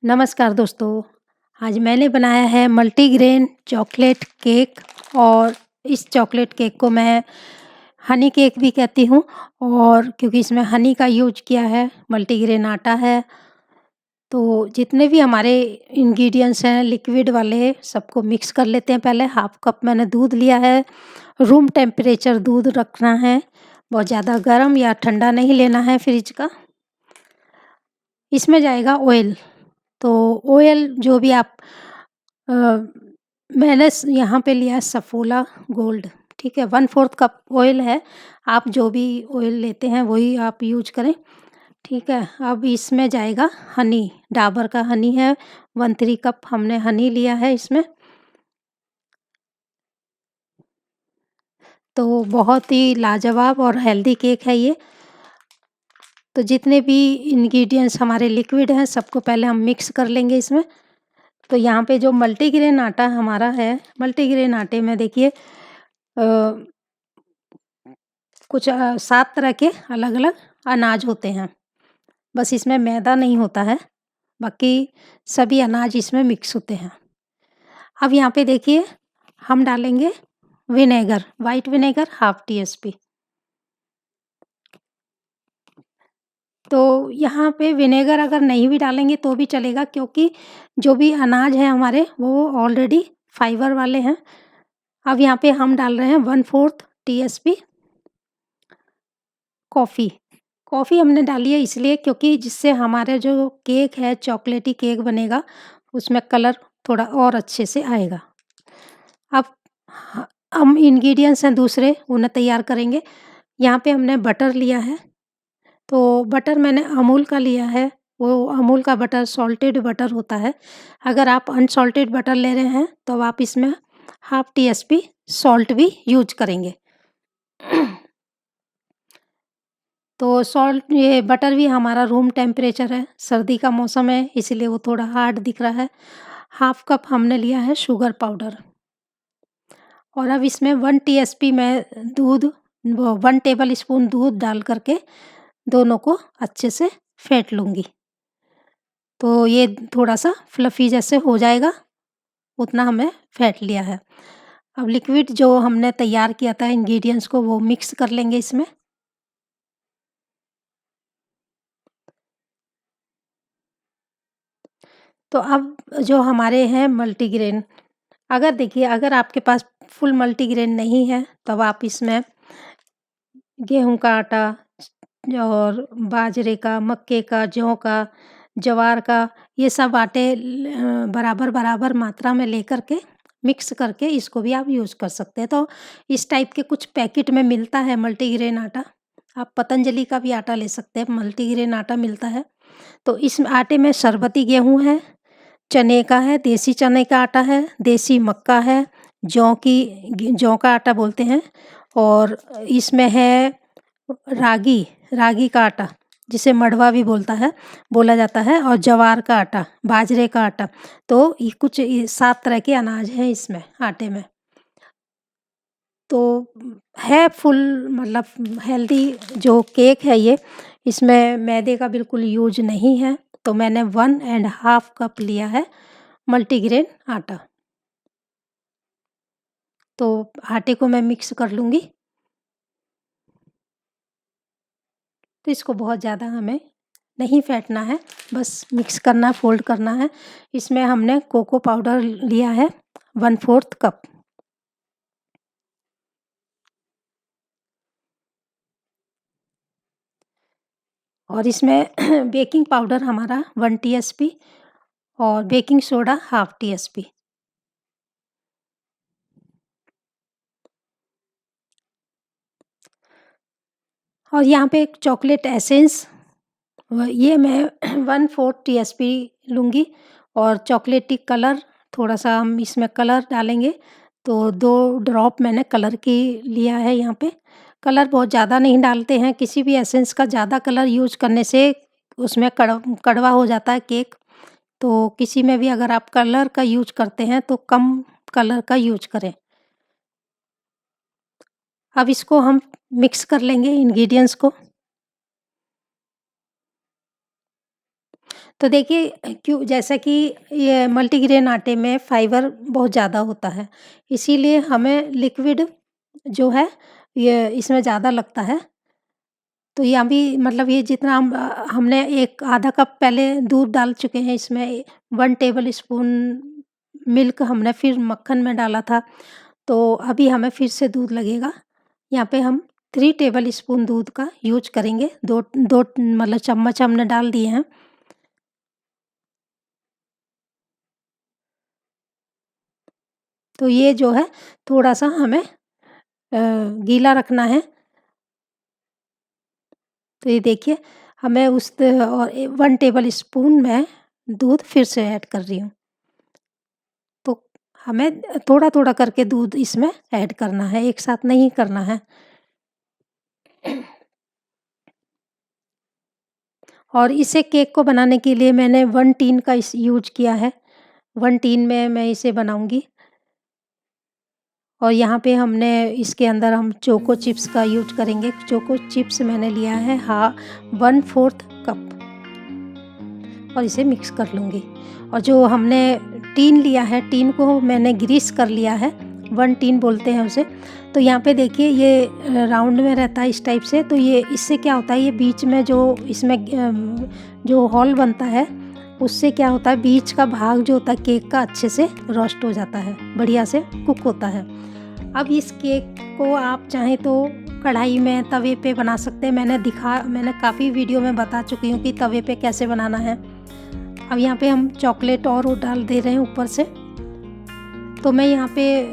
नमस्कार दोस्तों, आज मैंने बनाया है मल्टीग्रेन चॉकलेट केक और इस चॉकलेट केक को मैं हनी केक भी कहती हूँ और क्योंकि इसमें हनी का यूज़ किया है, मल्टीग्रेन आटा है, तो जितने भी हमारे इंग्रेडिएंट्स हैं लिक्विड वाले सबको मिक्स कर लेते हैं पहले। हाफ कप मैंने दूध लिया है, रूम टेम्परेचर दूध रखना है, बहुत ज़्यादा गर्म या ठंडा नहीं लेना है फ्रिज का। इसमें जाएगा ऑयल। तो ऑयल जो भी आप अ, मैंने यहाँ पे लिया है सफोला गोल्ड, ठीक है, 1/4 कप ऑयल है। आप जो भी ऑयल लेते हैं वही आप यूज करें, ठीक है। अब इसमें जाएगा हनी, डाबर का हनी है, 1/3 कप हमने हनी लिया है इसमें। तो बहुत ही लाजवाब और हेल्दी केक है ये। तो जितने भी इंग्रेडिएंट्स हमारे लिक्विड हैं सबको पहले हम मिक्स कर लेंगे इसमें। तो यहाँ पे जो मल्टीग्रेन आटा हमारा है, मल्टीग्रेन आटे में देखिए कुछ 7 तरह के अलग-अलग अनाज होते हैं। बस इसमें मैदा नहीं होता है, बाकी सभी अनाज इसमें मिक्स होते हैं। अब यहाँ पे देखिए हम डालेंगे vinegar, white vinegar half teaspoon. तो यहाँ पे विनेगर अगर नहीं भी डालेंगे तो भी चलेगा क्योंकि जो भी अनाज है हमारे वो ऑलरेडी फाइबर वाले हैं। अब यहाँ पे हम डाल रहे हैं 1/4 टीस्पून कॉफ़ी। कॉफ़ी हमने डाली है इसलिए क्योंकि जिससे हमारा जो केक है चॉकलेटी केक बनेगा, उसमें कलर थोड़ा और अच्छे से आएगा। अब ह हम इंग्रीडिएंट्स हैं दूसरे उन्हें तैयार करेंगे। यहाँ पे हमने बटर लिया है, तो बटर मैंने अमूल का लिया है, वो अमूल का बटर सॉल्टेड बटर होता है। अगर आप अनसॉल्टेड बटर ले रहे हैं, तो आप इसमें हाफ टीस्पून सॉल्ट भी यूज़ करेंगे। तो सॉल्ट ये बटर भी हमारा रूम टेम्परेचर है, सर्दी का मौसम है इसीलिए वो थोड़ा हार्ड दिख रहा है। हाफ कप हमने लिया है शुगर पाउडर और अब इसमें 1 टीस्पून मैं दूध वो 1 टेबलस्पून दूध डाल कर के दोनों को अच्छे से फेंट लूँगी। तो ये थोड़ा-सा फ्लफ़ी जैसे हो जाएगा, उतना हमें फेंट लिया है। अब लिक्विड जो हमने तैयार किया था इंग्रीडिएंट्स को वो मिक्स कर लेंगे इसमें। तो अब जो हमारे हैं मल्टीग्रेन, अगर देखिए अगर आपके पास फुल मल्टीग्रेन नहीं है तब आप इसमें गेहूँ का आटा और बाजरे का, मक्के का, जौ का, ज्वार का, ये सब आटे बराबर-बराबर मात्रा में लेकर के मिक्स करके इसको भी आप यूज़ कर सकते हैं। तो इस टाइप के कुछ पैकेट में मिलता है मल्टीग्रेन आटा। आप पतंजलि का भी आटा ले सकते हैं, मल्टीग्रेन आटा मिलता है। तो इस आटे में शरबती गेहूँ है, चने का है, देसी चने का आटा है, देसी मक्का है, जौ का आटा बोलते हैं और इसमें है रागी, रागी का आटा जिसे मड़वा भी बोला जाता है और ज्वार का आटा, बाजरे का आटा। तो ये कुछ 7 तरह के अनाज हैं इसमें आटे में। तो है फुल मतलब हेल्दी जो केक है ये, इसमें मैदे का बिल्कुल यूज़ नहीं है। तो मैंने 1 एंड हाफ कप लिया है मल्टीग्रेन आटा। तो आटे को मैं मिक्स कर लूँगी। तो इसको बहुत ज़्यादा हमें नहीं फेंटना है, बस मिक्स करना, फ़ोल्ड करना है। इसमें हमने कोको पाउडर लिया है 1/4 कप और इसमें बेकिंग पाउडर हमारा 1 टीस्पून और बेकिंग सोडा हाफ टीस्पून। और यहाँ पे एक चॉकलेट एसेंस ये मैं 1/4 टीस्पून लूँगी और चॉकलेटी कलर थोड़ा-सा हम इसमें कलर डालेंगे, तो 2 ड्रॉप मैंने कलर की लिया है यहाँ पे। कलर बहुत ज़्यादा नहीं डालते हैं, किसी भी एसेंस का ज़्यादा कलर यूज़ करने से उसमें कड़वा हो जाता है केक। तो किसी में भी अगर आप कलर का यूज़ करते हैं तो कम कलर का यूज़ करें। अब इसको हम मिक्स कर लेंगे इंग्रीडिएंट्स को। तो देखिए क्यों जैसा कि ये मल्टीग्रेन आटे में फाइबर बहुत ज़्यादा होता है, इसीलिए हमें लिक्विड जो है ये इसमें ज़्यादा लगता है। तो ये अभी मतलब ये जितना हमने एक आधा कप पहले दूध डाल चुके हैं इसमें 1 टेबल स्पून मिल्क हमने फिर मक्खन में डाला था, तो अभी हमें फिर से दूध लगेगा। यहाँ पे हम 3 टेबल स्पून दूध का यूज़ करेंगे, 2 मतलब चम्मच हमने डाल दिए हैं। तो ये जो है थोड़ा-सा हमें गीला रखना है। तो ये देखिए हमें उस और 1 टेबल स्पून मैं दूध फिर से ऐड कर रही हूँ। तो हमें थोड़ा-थोड़ा करके दूध इसमें ऐड करना है, एक साथ नहीं करना है। और इसे केक को बनाने के लिए मैंने 1 टीन का इस यूज़ किया है। 1 टीन में मैं इसे बनाऊँगी। और यहाँ पे हमने इसके अंदर हम चोको चिप्स का यूज़ करेंगे। चोको चिप्स मैंने लिया है 1/4 कप और इसे मिक्स कर लूँगी। और जो हमने टीन लिया है, टीन को मैंने ग्रीस कर लिया है, 1 टीन बोलते हैं उसे। तो यहाँ पे देखिए ये राउंड में रहता है इस टाइप से, तो ये इससे क्या होता है, ये बीच में जो इसमें जो होल बनता है, उससे क्या होता है बीच का भाग जो होता है केक का अच्छे से रोस्ट हो जाता है, बढ़िया से कुक होता है। अब इस केक को आप चाहें तो कढ़ाई में, तवे पे बना सकते हैं। मैंने काफ़ी वीडियो में बता चुकी हूँ कि तवे पे कैसे बनाना है। अब यहाँ पे हम चॉकलेट और वो डाल दे रहे हैं ऊपर से। तो मैं यहाँ पे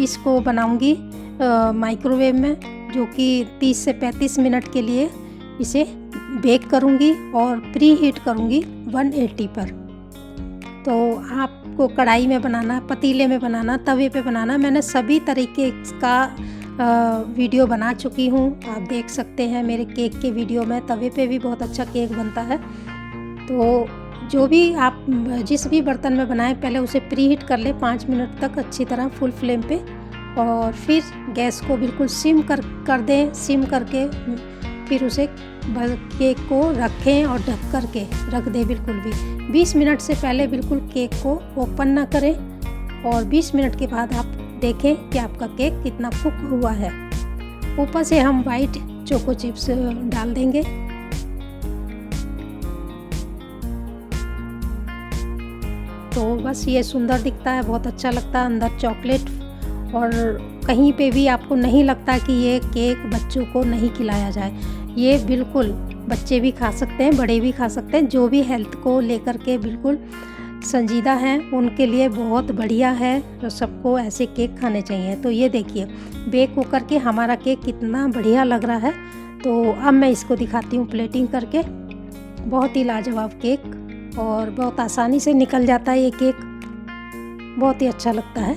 इसको बनाऊँगी माइक्रोवेव में, जो कि 30 से 35 मिनट के लिए इसे बेक करूँगी और प्री हीट करूँगी 180 पर। तो आपको कढ़ाई में बनाना, पतीले में बनाना, तवे पे बनाना, मैंने सभी तरीके का वीडियो बना चुकी हूँ। आप देख सकते हैं मेरे केक के वीडियो में, तवे पे भी बहुत अच्छा केक बनता है। तो जो भी आप जिस भी बर्तन में बनाएं, पहले उसे प्री हीट कर लें 5 मिनट तक अच्छी तरह फुल फ्लेम पे, और फिर गैस को बिल्कुल सिम कर दें। सिम करके फिर उसे केक को रखें और ढक कर के रख दें बिल्कुल भी। 20 मिनट से पहले बिल्कुल केक को ओपन ना करें, और 20 मिनट के बाद आप देखें कि आपका केक कितना कुक हुआ है। ऊपर से हम वाइट चोको चिप्स डाल देंगे। तो बस ये सुंदर दिखता है, बहुत अच्छा लगता है, अंदर चॉकलेट। और कहीं पे भी आपको नहीं लगता कि ये केक बच्चों को नहीं खिलाया जाए। ये बिल्कुल बच्चे भी खा सकते हैं, बड़े भी खा सकते हैं, जो भी हेल्थ को लेकर के बिल्कुल संजीदा हैं उनके लिए बहुत बढ़िया है। तो सबको ऐसे केक खाने चाहिए। तो ये देखिए बेक होकर के हमारा केक कितना बढ़िया लग रहा है। तो अब मैं इसको दिखाती हूँ प्लेटिंग करके। बहुत ही लाजवाब केक, और बहुत आसानी से निकल जाता है ये केक, बहुत ही अच्छा लगता है।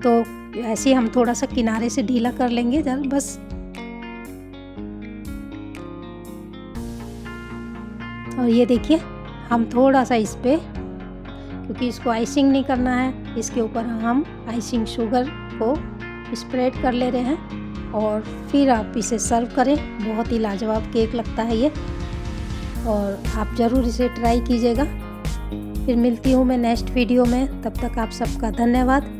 तो ऐसे हम थोड़ा सा किनारे से ढीला कर लेंगे बस। और ये देखिए हम थोड़ा सा इस पे, क्योंकि इसको आइसिंग नहीं करना है, इसके ऊपर हम आइसिंग शुगर को स्प्रेड कर ले रहे हैं, और फिर आप इसे सर्व करें। बहुत ही लाजवाब केक लगता है ये, और आप ज़रूर इसे ट्राई कीजिएगा। फिर मिलती हूँ मैं नेक्स्ट वीडियो में, तब तक आप सबका धन्यवाद।